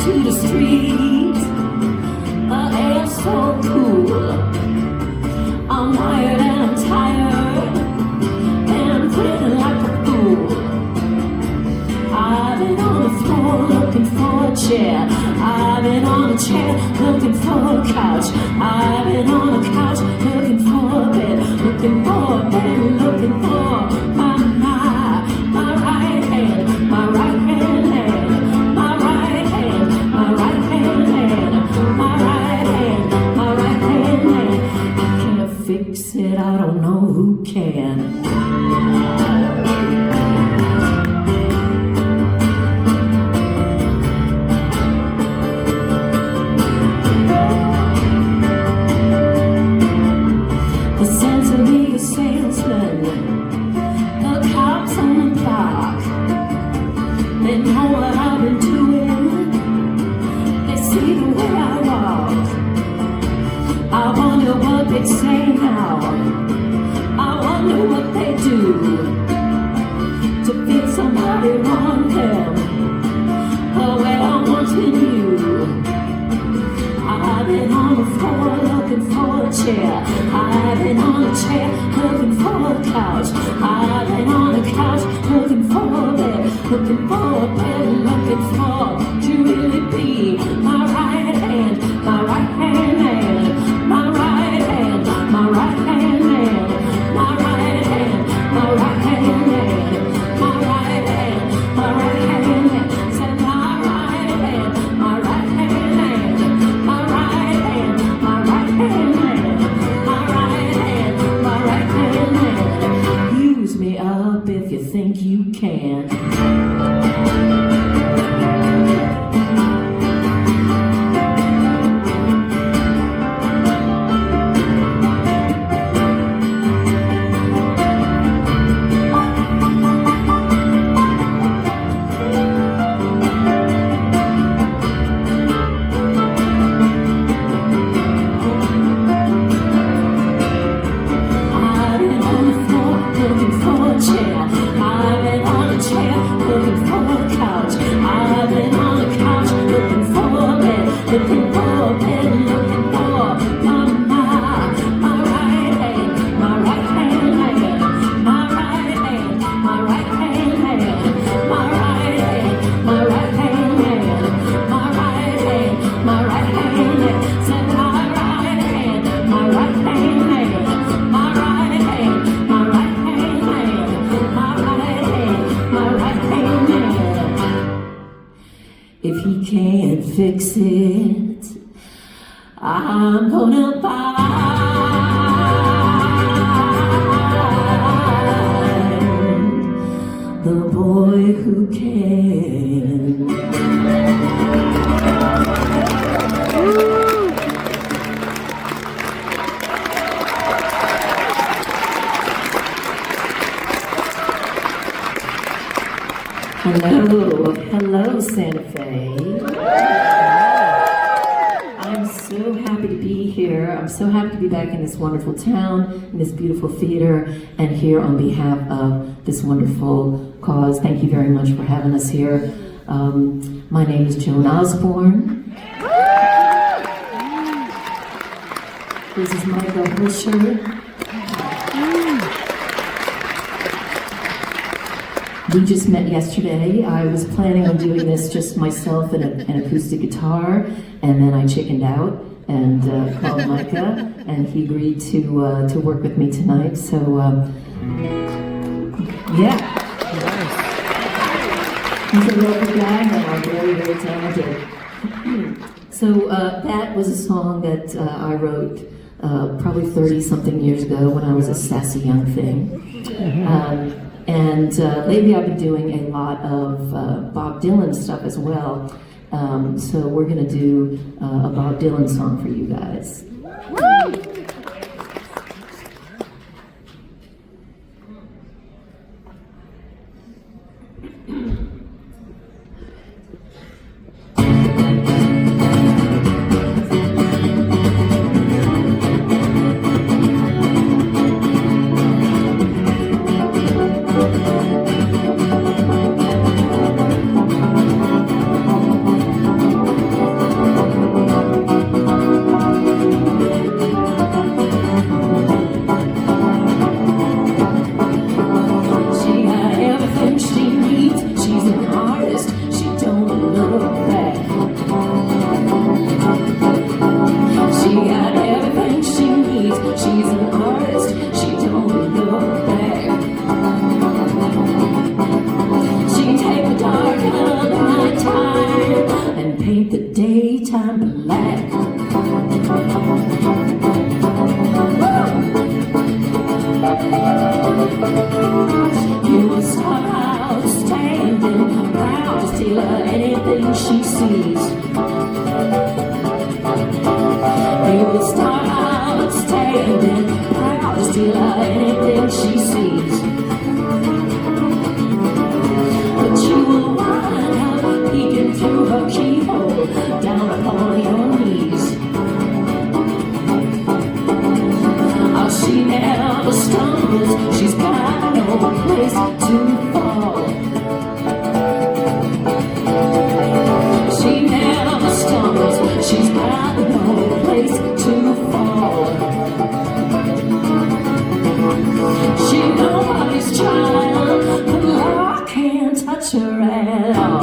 to the street. The air's so cool. I'm wired and I'm tired, and I'm feeling like a fool. I've been on the floor looking for a chair. I've been on a chair looking for a couch. I've been on a couch looking for a bed, looking for a bed, looking for my right hand, my right hand, my right hand, my right hand, my right hand, my right hand. I can't fix it, I don't know who can. They say now, I wonder what they do to feel somebody want them the way I'm wanting you. I've been on the floor looking for a chair. I've been on a chair looking for a couch. I've been on a couch looking for a bed, looking for a bed, looking for to really be my right hand, my right hand, my right hand, my right hand, my right hand, my right hand, my right hand, my right hand, say my right hand, my right hand, my right hand, my right hand, my right hand, my right hand. Use me up if you think you can. If he can't fix it, I'm gonna buy the boy who can. Hello, Santa Fe. I'm so happy to be here. I'm so happy to be back in this wonderful town, in this beautiful theater, and here on behalf of this wonderful cause. Thank you very much for having us here. My name is Joan Osborne. This is Michael Hilscher. We just met yesterday. I was planning on doing this just myself and an acoustic guitar, and then I chickened out and called Micah, and he agreed to work with me tonight. So, yeah. He's a local guy and very, very talented. So that was a song that I wrote probably 30-something years ago when I was a sassy young thing. And lately I've been doing a lot of Bob Dylan stuff as well. So we're going to do a Bob Dylan song for you guys. Woo! steal her anything she sees. He will start out standing proud to steal her anything she sees. But you will wind up peeking through her keyhole down upon your knees. Oh, she never stumbles, she's got no place to fall. She never stumbles, she's got no place to fall. She nobody's child, but law can't touch her at all.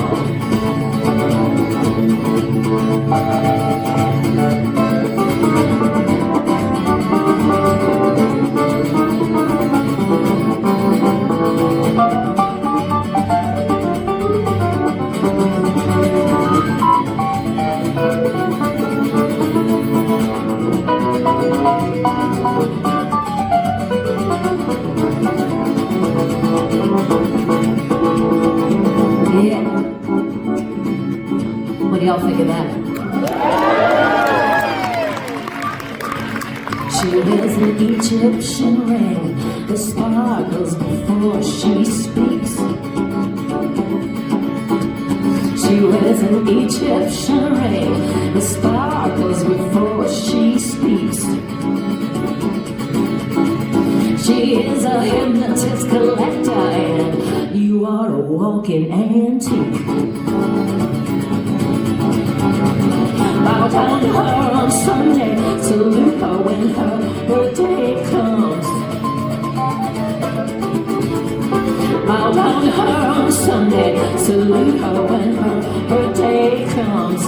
Yeah. What do y'all think of that? She wears an Egyptian ring that sparkles before she speaks. She wears an Egyptian ring that sparkles before she speaks. She is a hypnotist collector and you are a walking antique. Bow down to her on Sunday, salute her when her birthday comes. Bow down to her on Sunday, salute her when her birthday comes.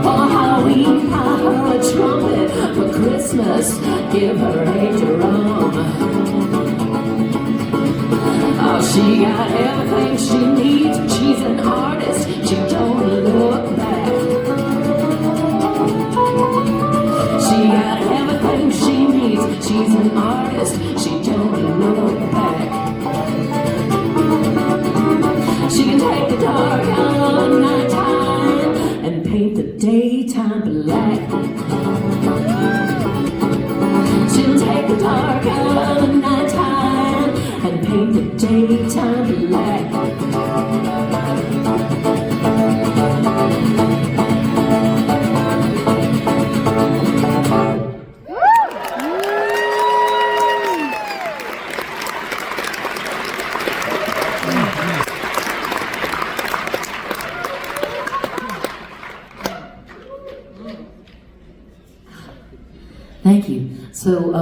For Halloween, buy her a trumpet. For Christmas, give her a drum. Oh, she got everything she needs. She's an artist, she don't look back. She got everything she needs. She's an artist, she don't look back. She can take the dark out of the nighttime and paint the daytime black. She'll take the dark out of the nighttime and paint the daytime black. Thank you. So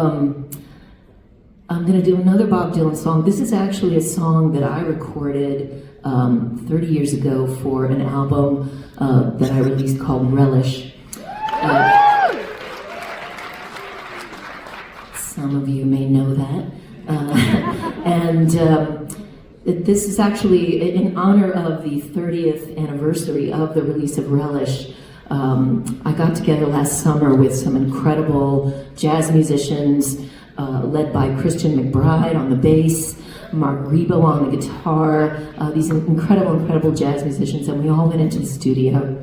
I'm going to do another Bob Dylan song. This is actually a song that I recorded 30 years ago for an album that I released called Relish. Some of you may know that. And this is actually in honor of the 30th anniversary of the release of Relish. I got together last summer with some incredible jazz musicians, led by Christian McBride on the bass, Mark Rebo on the guitar, these incredible jazz musicians, and we all went into the studio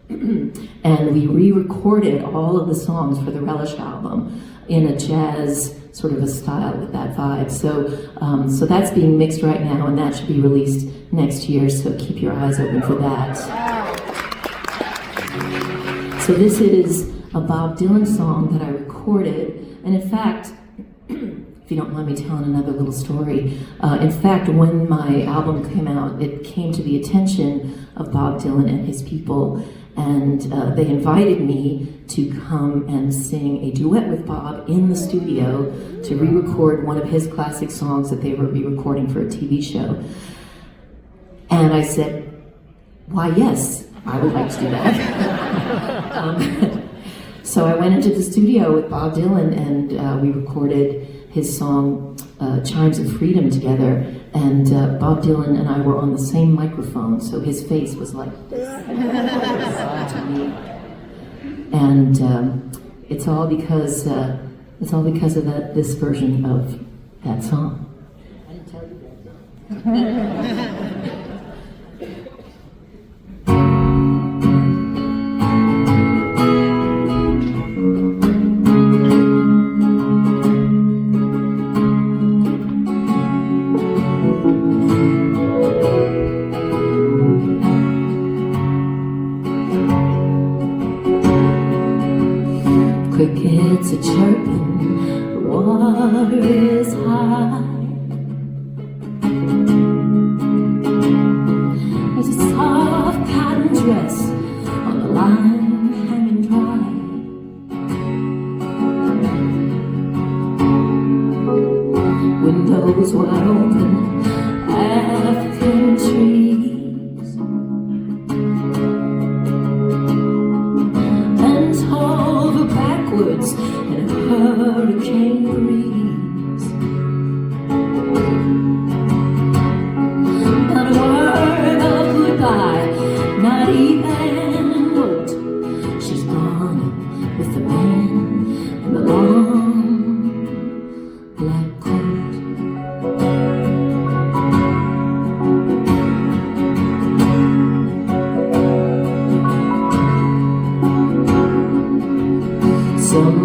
and we re-recorded all of the songs for the Relish album in a jazz sort of a style with that vibe. So that's being mixed right now, and that should be released next year, so keep your eyes open for that. So this is a Bob Dylan song that I recorded, and in fact, if you don't mind me telling another little story, in fact, when my album came out, it came to the attention of Bob Dylan and his people, and they invited me to come and sing a duet with Bob in the studio to re-record one of his classic songs that they were re-recording for a TV show. And I said, why, yes, I would like to do that. So I went into the studio with Bob Dylan and we recorded his song Chimes of Freedom together, and Bob Dylan and I were on the same microphone, so his face was like this to me. And it's all because of this version of that song. I didn't tell you that.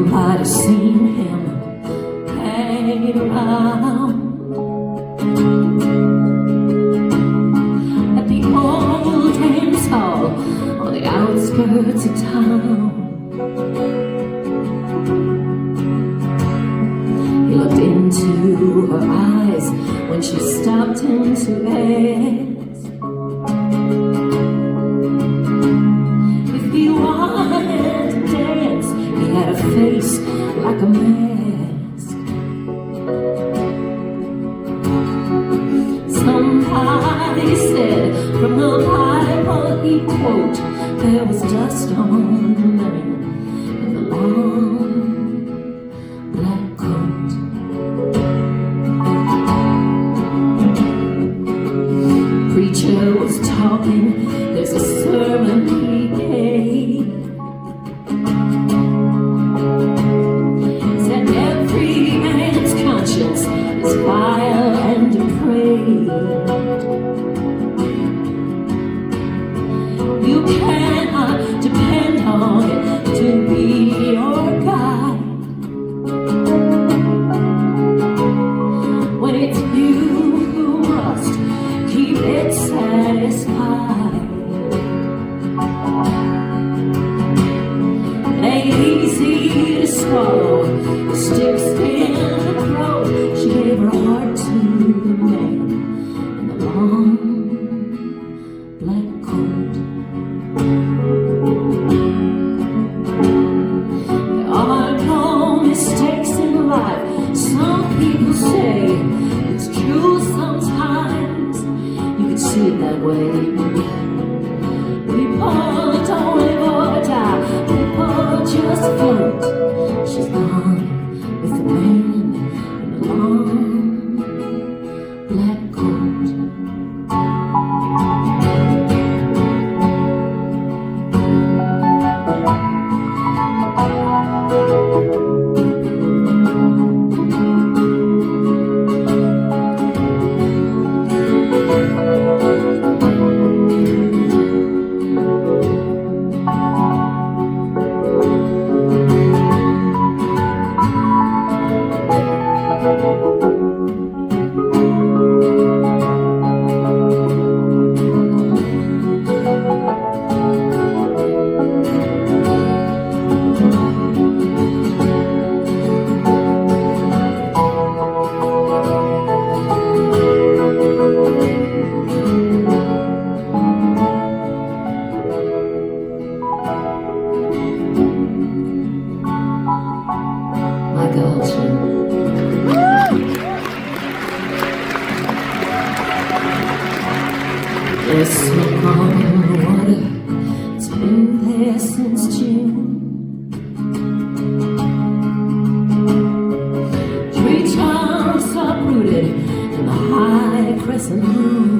Somebody's seen him hanging around at the old dance hall on the outskirts of town. He looked into her eyes when she stopped him to ask if he wanted to dance. He had a face like a mask. Somebody said from the Bible he'd quote, there was dust on the man in the long black coat. Preacher was talking, there's a sermon he gave. Said every man's conscience is vile and depraved. You cannot depend on it to be your guide. When it's you who must keep it satisfied. It ain't easy to swallow, the sticks in the throat. She gave her heart to the man in the long black coat. There are no mistakes in life. Some people say it's true sometimes. You can see it that way. People don't live or die. People just float. She's gone with the man in the long black coat. There's smoke on the water, it's been there since June. Tree trunks uprooted in the high crescent moon.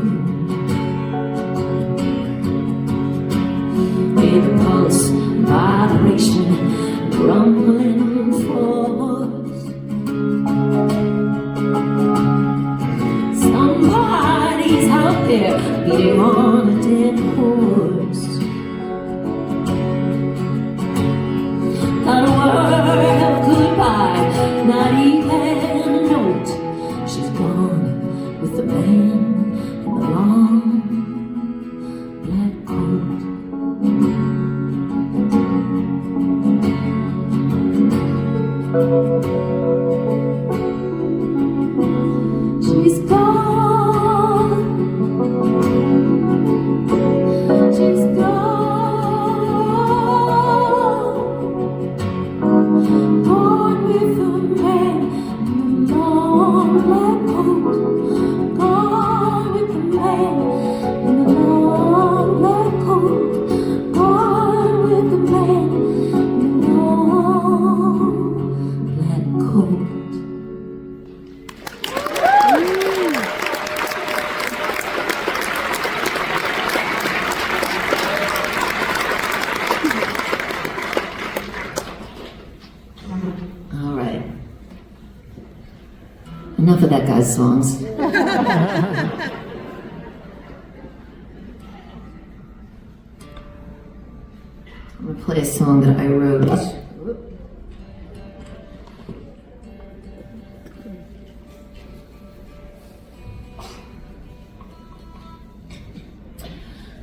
With the pulse, vibration, rumbling force. Somebody's out there beating on a dead horse. Not a word of goodbye, not even a note. She's gone with the man in the long black coat. She's gone. She's gone. Gone with the man in the long black coat. Gone with the man in the long black coat. Gone with the man in the long black coat. All right. Enough of that guy's songs. I'm gonna play a song that I wrote.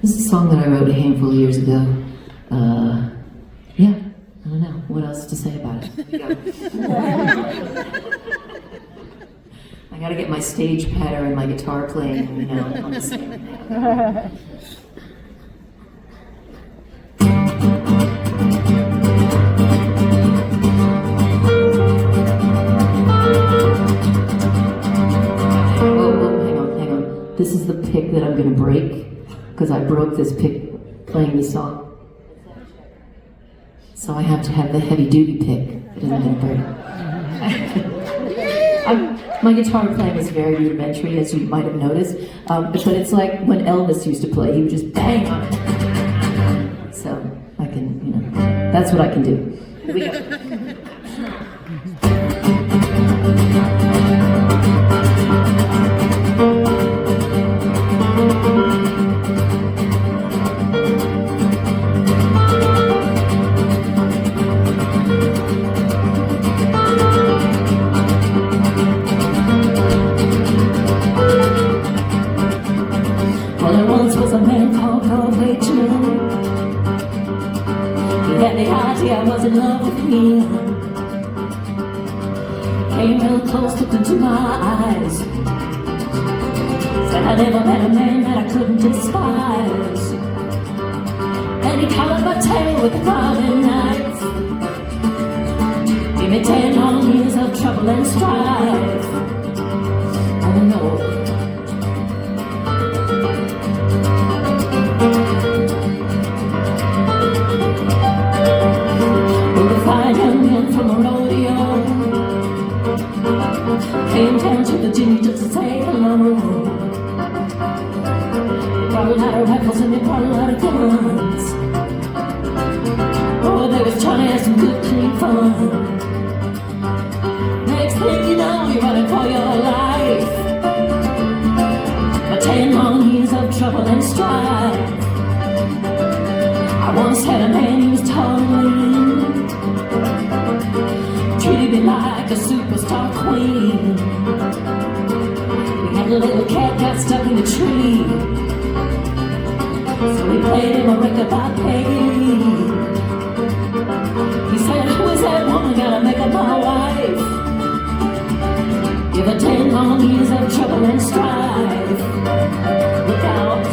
This is a song that I wrote a handful of years ago. Yeah, I don't know what else to say about it. I gotta get my stage patter and my guitar playing, you know, on the same. This is the pick that I'm going to break, because I broke this pick playing this song. So I have to have the heavy-duty pick that isn't going to break. My guitar playing is very rudimentary, as you might have noticed, but it's like when Elvis used to play, he would just bang on it. So I can, you know, that's what I can do. Here we go. I was in love with him. Came real close, looked into my eyes. Said I never met a man that I couldn't despise. And he colored my tail with a carving knife. Gave me 10 long years of trouble and strife. Oh no. Came down to Virginia just to say hello. They brought a lot of rifles and they brought a lot of guns. Oh, they was trying to have some good clean fun. Next thing you know, you're running for your life. But 10 long years of trouble and strife. I once had a man who was tall and lean, treated me like a superstar queen. We had a little cat got stuck in a tree, so we played him a record by Peggy. He said, who is that woman, gotta make her my wife. Give her 10 long years of trouble and strife. Look out.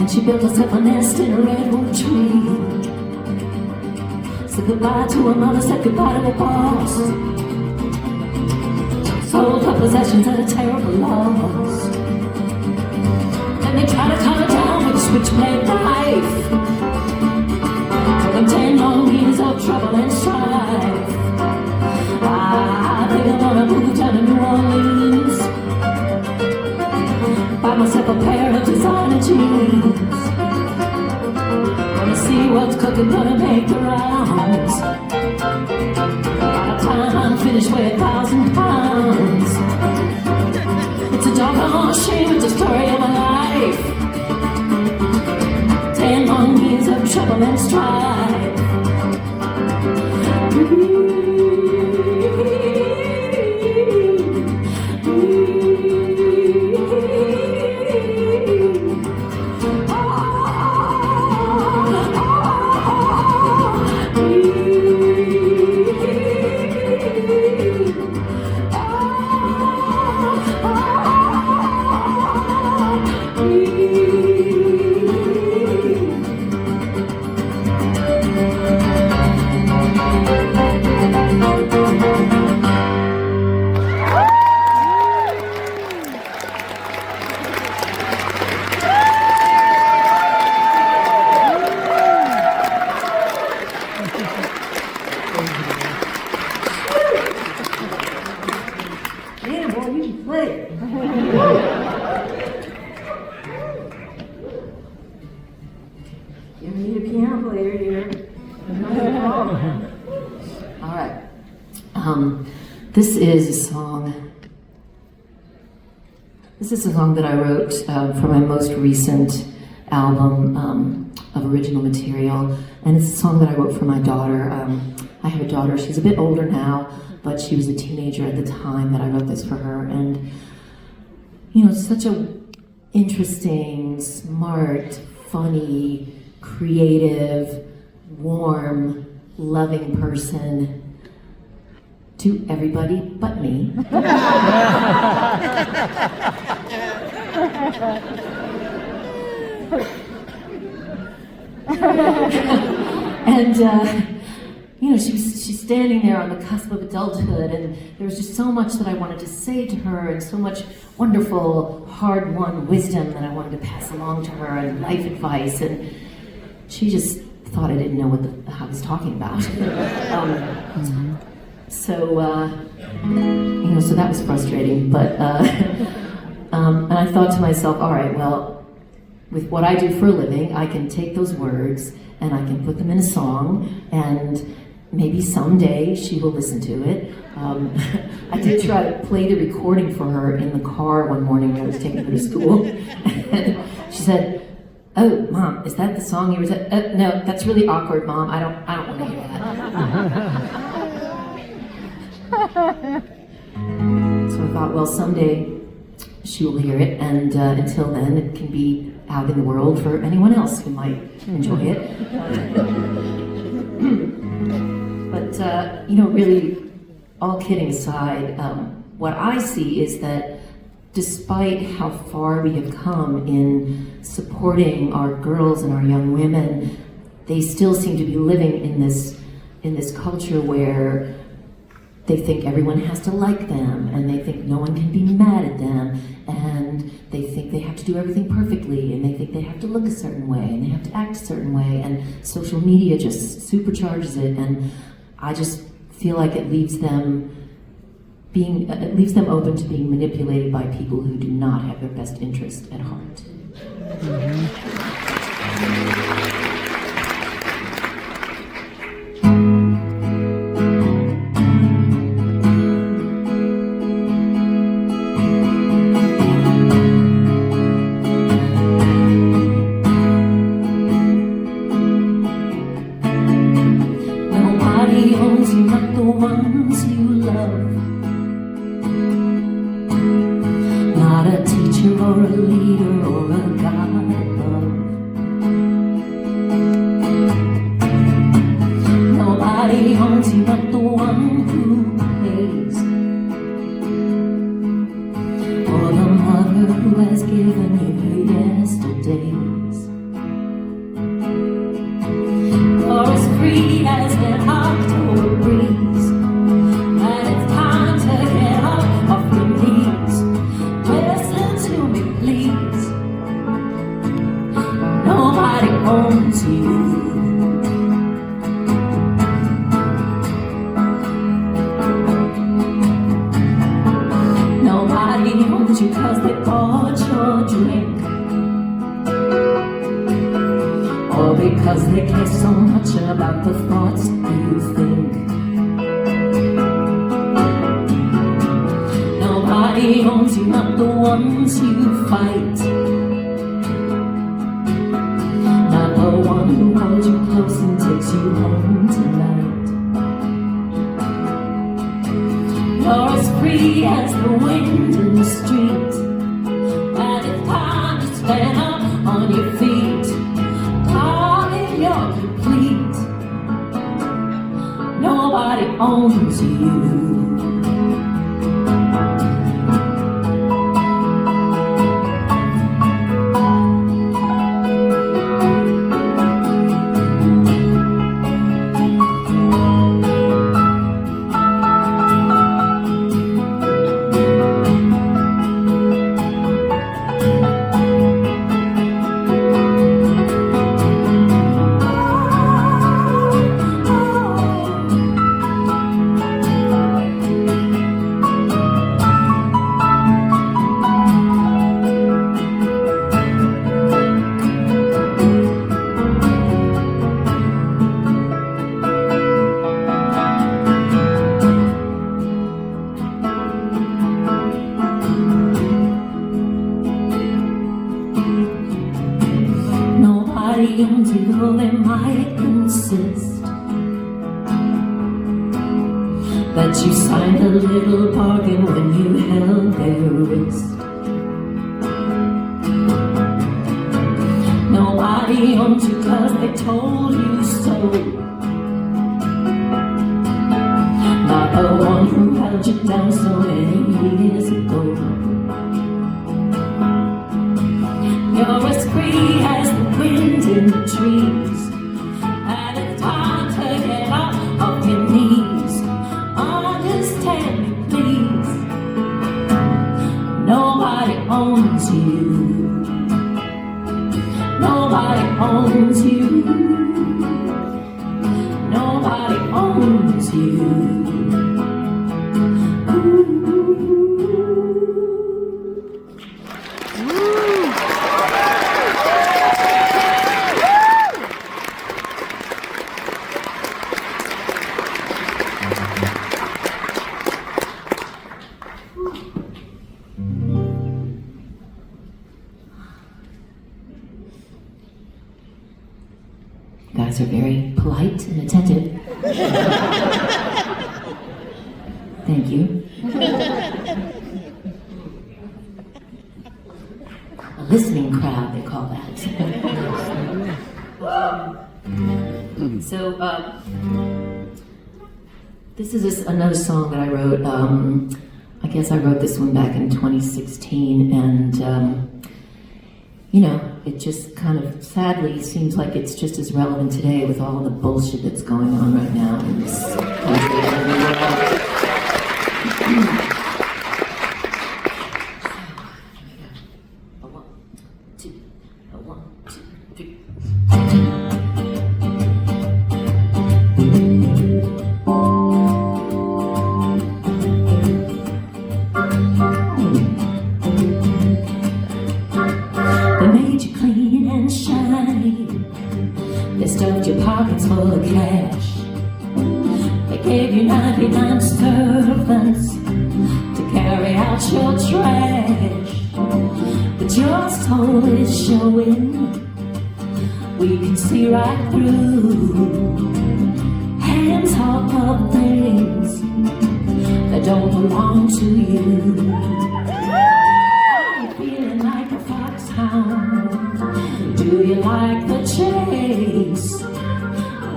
She built herself a nest in a redwood tree. Said goodbye to her mother, said goodbye to her boss. Sold her possessions at a terrible loss. Then they tried to cut her down with a switchblade knife. Took them 10 long years of trouble and strife. I think I'm gonna move down to New Orleans, buy myself a pair of designer jeans. Wanna see what's cooking, gonna make the rounds. By the time I'm finished, weigh 1,000 pounds. It's a doggone shame, it's the story of my life. 10 long years of trouble and strife. Play. You need a piano player here. All right. This is a song. This is a song that I wrote for my most recent album of original material, and it's a song that I wrote for my daughter. I have a daughter. She's a bit older now, but she was a teenager at the time that I wrote this for her. And you know, such a interesting, smart, funny, creative, warm, loving person to everybody but me. And you know, she's standing there on the cusp of adulthood, and there was just so much that I wanted to say to her, and so much wonderful, hard-won wisdom that I wanted to pass along to her, and life advice, and she just thought I didn't know what I was talking about. So you know, so that was frustrating, but and I thought to myself, all right, well, with what I do for a living, I can take those words and I can put them in a song, and maybe someday she will listen to it. I did try to play the recording for her in the car one morning when I was taking her to school. And she said, "Oh, Mom, is that the song you were saying?" No, that's really awkward, Mom. I don't want to hear that. So I thought, well, someday she will hear it, and until then, it can be out in the world for anyone else who might enjoy it. But you know, really, all kidding aside, what I see is that despite how far we have come in supporting our girls and our young women, they still seem to be living in this culture where they think everyone has to like them, and they think no one can be mad at them, and they think they have to do everything perfectly, and they think they have to look a certain way, and they have to act a certain way, and social media just supercharges it, and I just feel like it leaves them open to being manipulated by people who do not have their best interest at heart. Nobody owns you, not the ones you love. Not a teacher or a leader or a God above. Nobody owns you but the one who pays, or the mother who has given you her yesterdays. You're as free as an October breeze, and it's time to get up off your knees. Listen to me, please. Nobody owns you. Nobody owns you 'cause they bought your drink, or because they care so much about the thoughts you think. Nobody owns you, not the ones you fight, not the one who holds you close and takes you home tonight. You're as free as the wind in the street, and it's time to stand up on your feet. Darling, you're complete. Nobody owns you. empty though they might insist that you signed a little bargain when you held their wrist. Nobody owns you 'cause they told you so. Not the one who held you down so many years ago. You're as free as the wind in the trees, and it's time to get up off your knees. Understand me, please. Nobody owns you. Nobody owns you. Nobody owns you. You guys are very polite and attentive. Thank you. A listening crowd, they call that. This is another song that I wrote. I guess I wrote this one back in 2016, and you know, it just kind of sadly seems like it's just as relevant today with all the bullshit that's going on right now in this country and in the world. A one, two, a one, two, three. They stuffed your pockets full of cash. They gave you 99 servants to carry out your trash. But your soul is showing. We can see right through. Hands off of things that don't belong to you. You're feeling like a foxhound. Do you like the chase?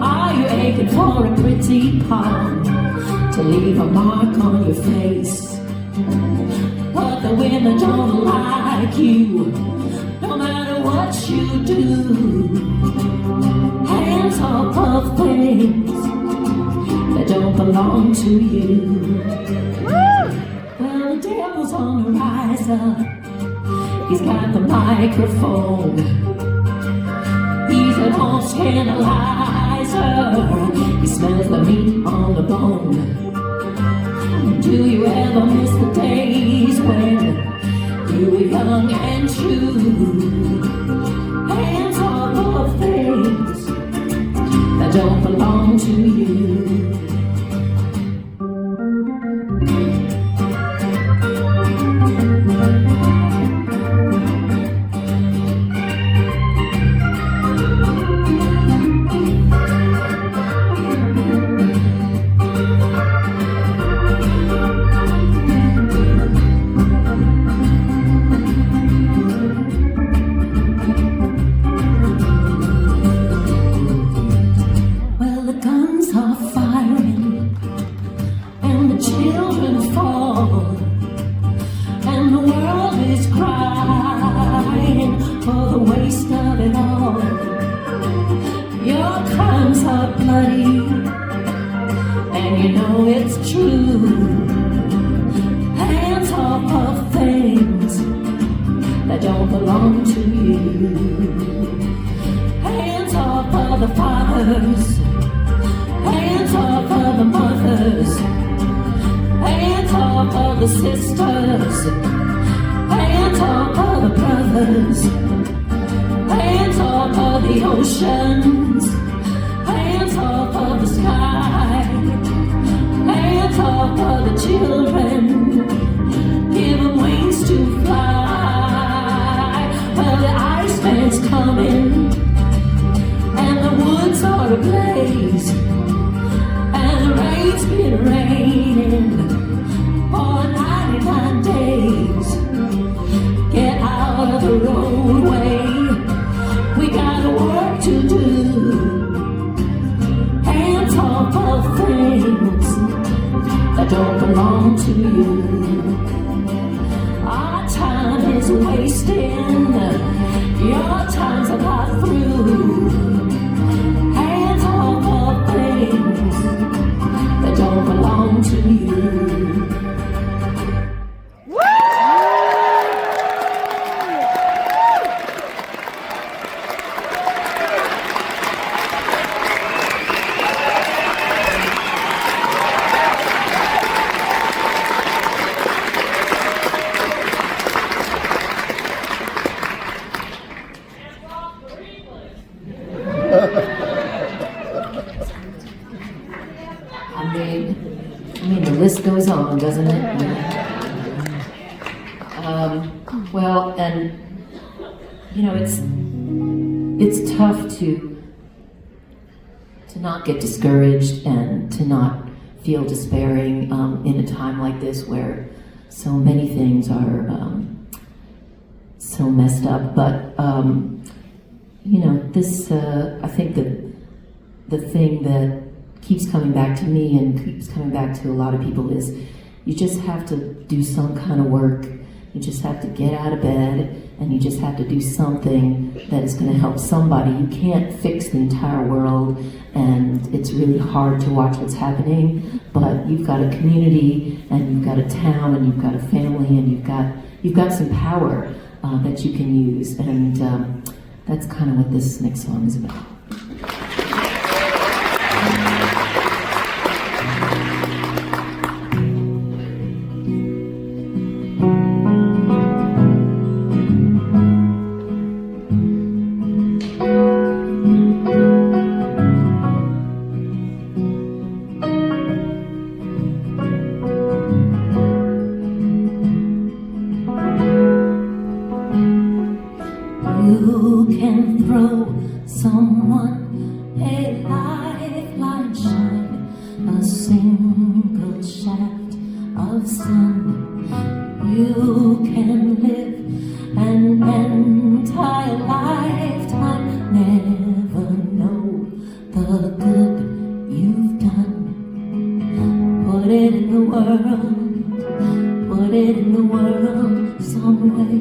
Are you aching for a pretty palm to leave a mark on your face? But the women don't like you, no matter what you do. Hands off of things that don't belong to you. Well, the devil's on the rise up. He's got the microphone. He's an old scandalizer. He smells the meat on the bone. Do you ever miss the days when you were young and true? Hands off of things that don't belong to you. wasting your times I got through. Hands off of things that don't belong to you. I mean, the list goes on, doesn't it? Well, and you know, it's tough to not get discouraged and to not feel despairing in a time like this where so many things are so messed up. But you know, this I think that the thing that keeps coming back to me and keeps coming back to a lot of people is you just have to do some kind of work. You just have to get out of bed and you just have to do something that is going to help somebody. You can't fix the entire world, and it's really hard to watch what's happening, but you've got a community and you've got a town and you've got a family and you've got some power that you can use, and that's kind of what this next song is about. You can throw someone a lifeline shine, a single shaft of sun. You can live an entire lifetime, never know the good you've done. Put it in the world some way.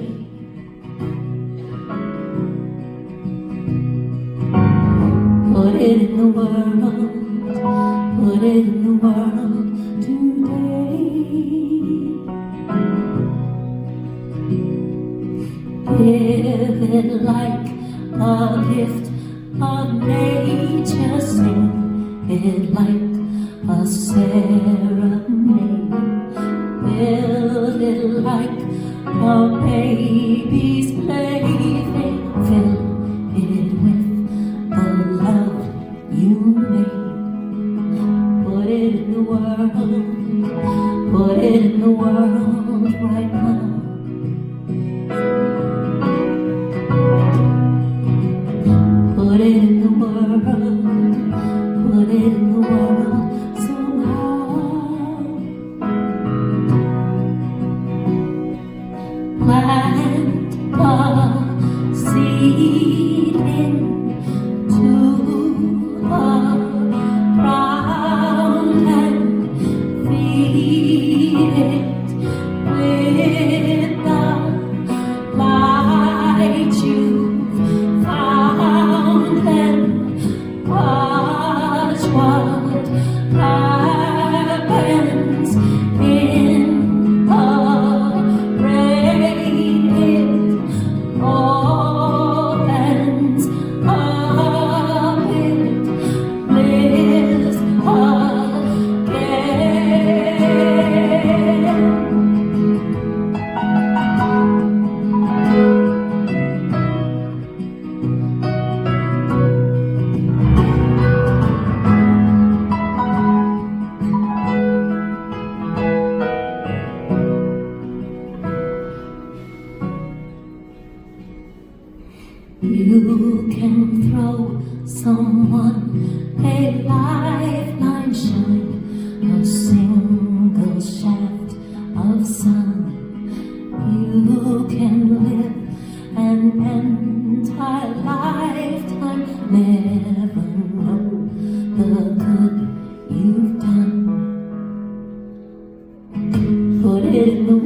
Put it in the world today. Give it like a gift of nature, sing it like a serenade. Build it like a baby's plaything, fill it with the love you made. Put it in the world right now. Put it in the world somehow. Plant a seed into a ground and feed it with the light you've found, then watch what happens in the rain. It opens up, it lives again. You can throw someone a lifeline shine, a single shaft of sun. You can live an entire lifetime, never know the good you've done. Put it in the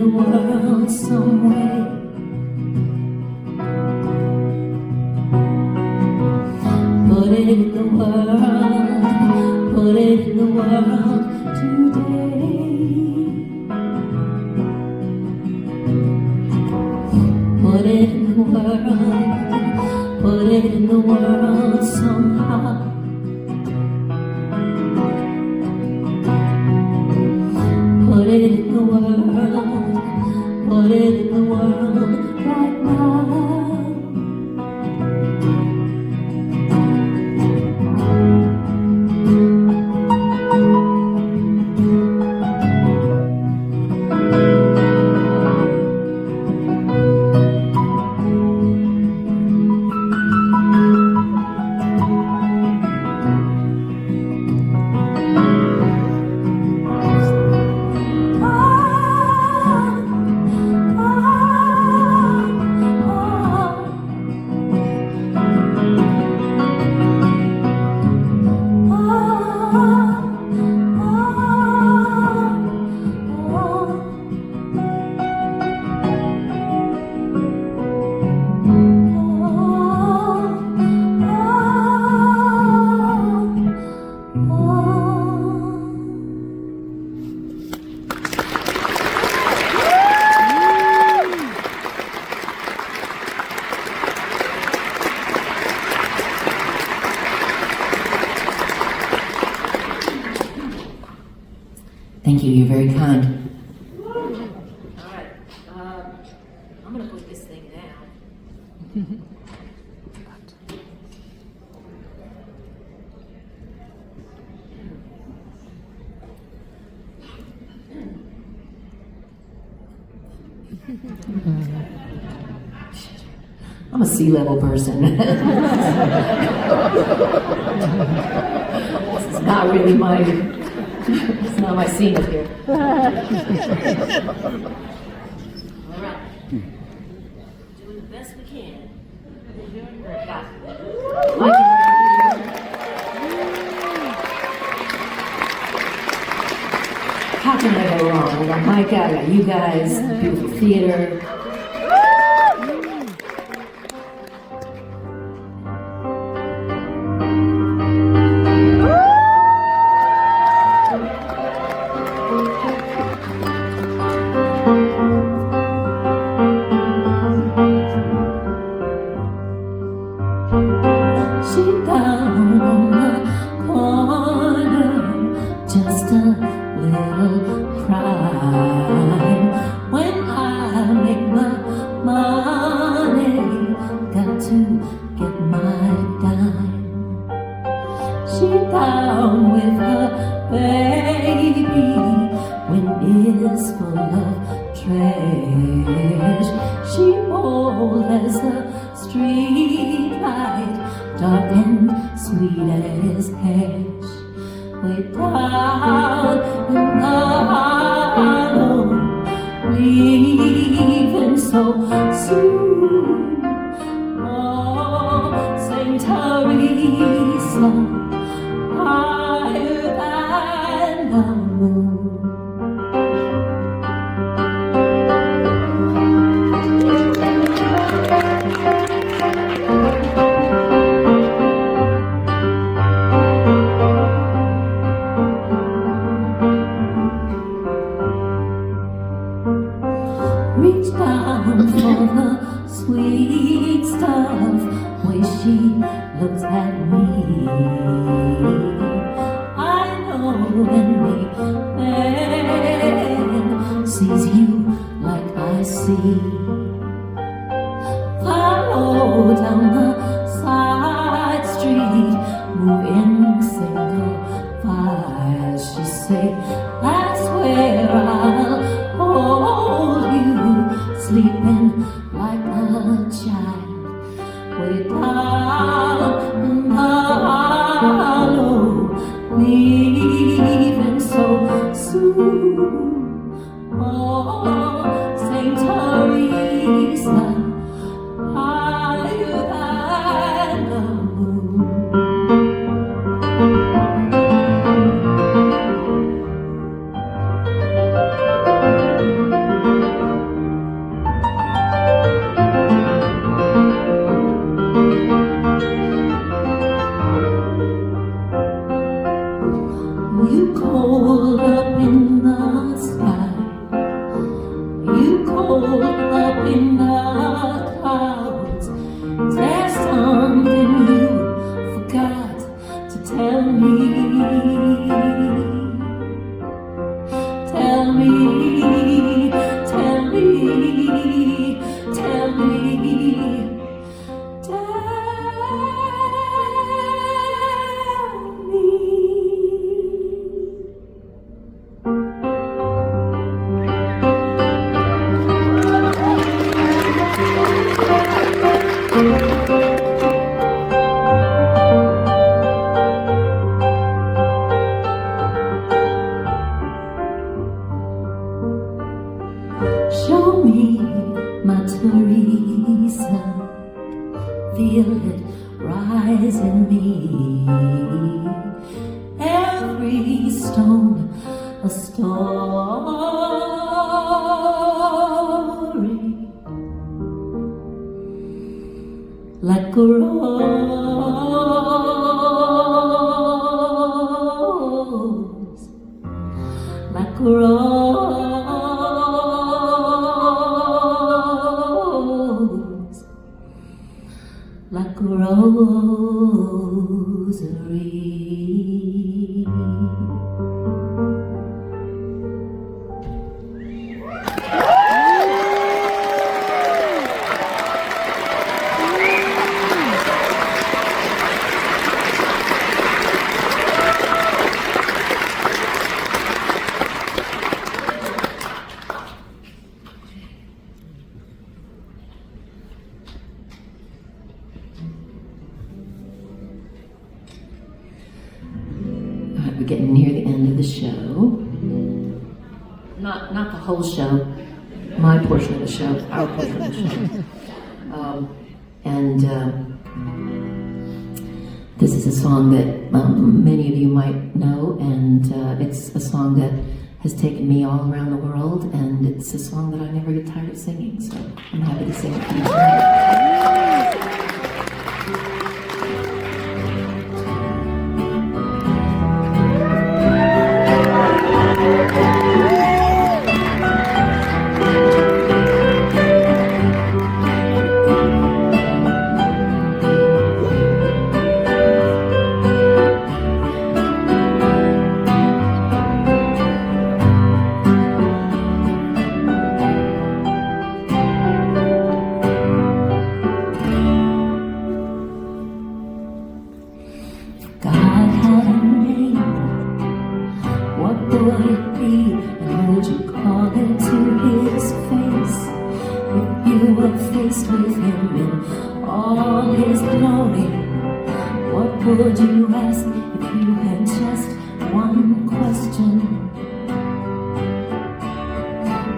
world Put it in the world, put it in the world somehow. Put it in the world, put it in the world right now. Thank you, you're very kind. All right, I'm gonna put this thing down. I'm a sea-level person. This is not really it's not my scene up here. All right, doing the best we can. Got it. Like it. How can I go wrong? We got Micah, I got you guys, beautiful theater. She down on the corner, just a little crime. When I make my money, got to get my dime. She down with her baby when it's full of trash. She bold as a street light, dark and sweet as hash. Way down in the hollow, leaving so soon. Oh, Saint Teresa, higher than the moon. Reach down for the sweet stuff when she looks at me. I know when man sees you like I see. Follow down the side street, move in single file. She say, that's where I'll hold you, sleeping like a child. Way down in the hollow, leaving so soon. Oh, Saint Teresa, higher than the moon. You cold up in tell me, tell me, tell me, tell me. Show me my Teresa, feel it rise in me. Every stone a story, like a rose, like a rose, like a rosary. We're getting near the end of the show. Not the whole show, my portion of the show, our portion of the show. This is a song that many of you might know, and it's a song that has taken me all around the world, and it's a song that I never get tired of singing, so I'm happy to sing it for you tonight. God had a name, what would it be, and would you call it to his face? If you were faced with him in all his glory, what would you ask if you had just one question?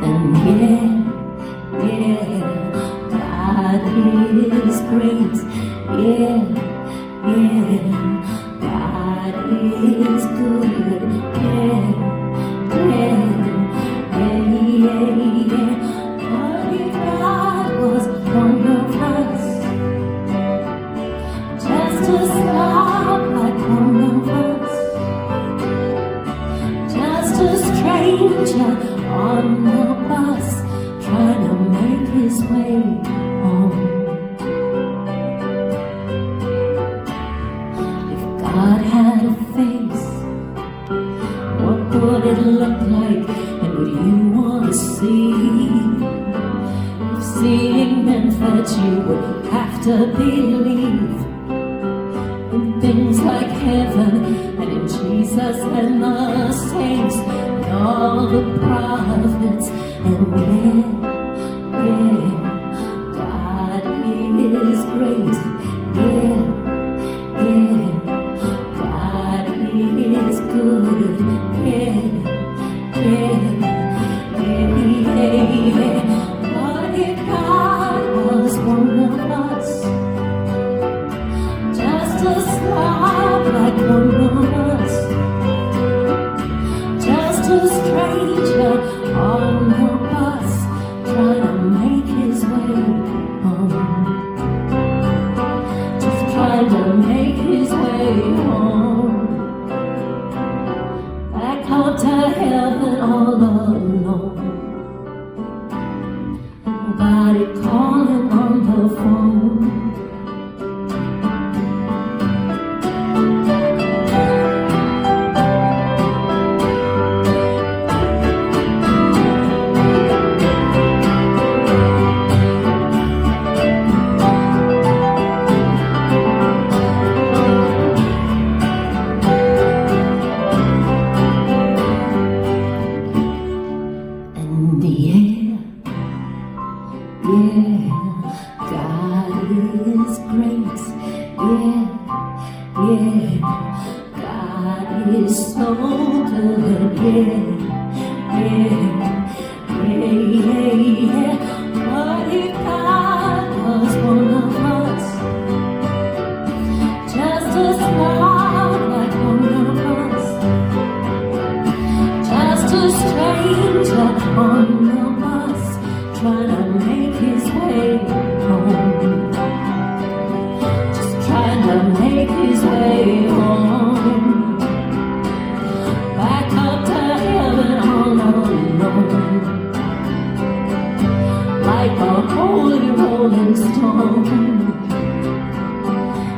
And yeah, God is great, yeah, God is good, yeah. What if God was one of us, just a star like one of us, just a stranger on the bus, trying to make his way home. God had a face, what would it look like, and would you want to see? If seeing meant that you would have to believe in things like heaven, and in Jesus and the saints, and all the prophets, and God is great, God is good, What if God was one of us, just a slob like one of us, just a stranger on the bus, trying to make his way home? the air. Yeah, God is great. Yeah, yeah, God is so good. Yeah, yeah, yeah, yeah, yeah. What if God was one of us? Just a smile like one of us. Just a stranger on the bus, trying to make his way home. Just trying to make his way home. Back up to heaven all alone. Like a holy rolling stone.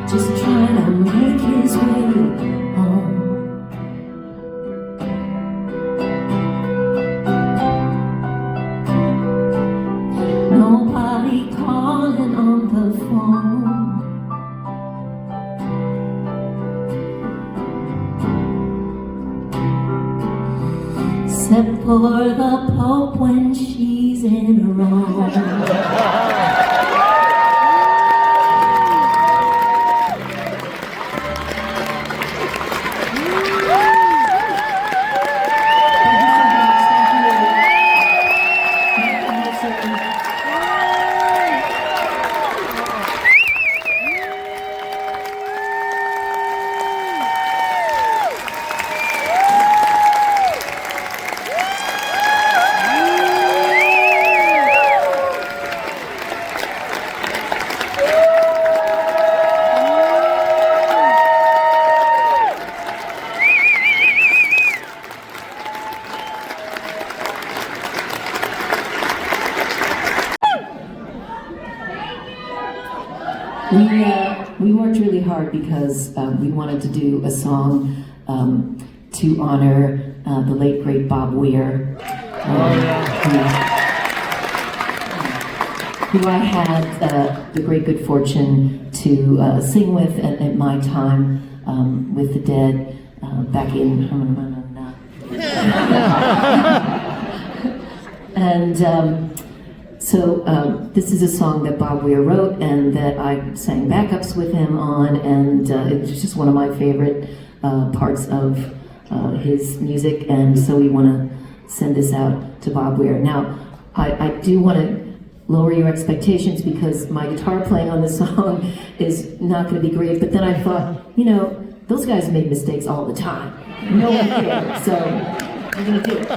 Just trying to make his way home. Nobody calling on the phone. Except for the Pope when she's in Rome. We worked really hard because we wanted to do a song to honor the late great Bob Weir, who I had the great good fortune to sing with at my time with the Dead back in and so this is a song that Bob Weir wrote and that I sang backups with him on, and it's just one of my favorite parts of his music, and so we want to send this out to Bob Weir. Now, I do want to lower your expectations because my guitar playing on this song is not going to be great, but then I thought, you know, those guys make mistakes all the time. No one cares, so I'm going to do it.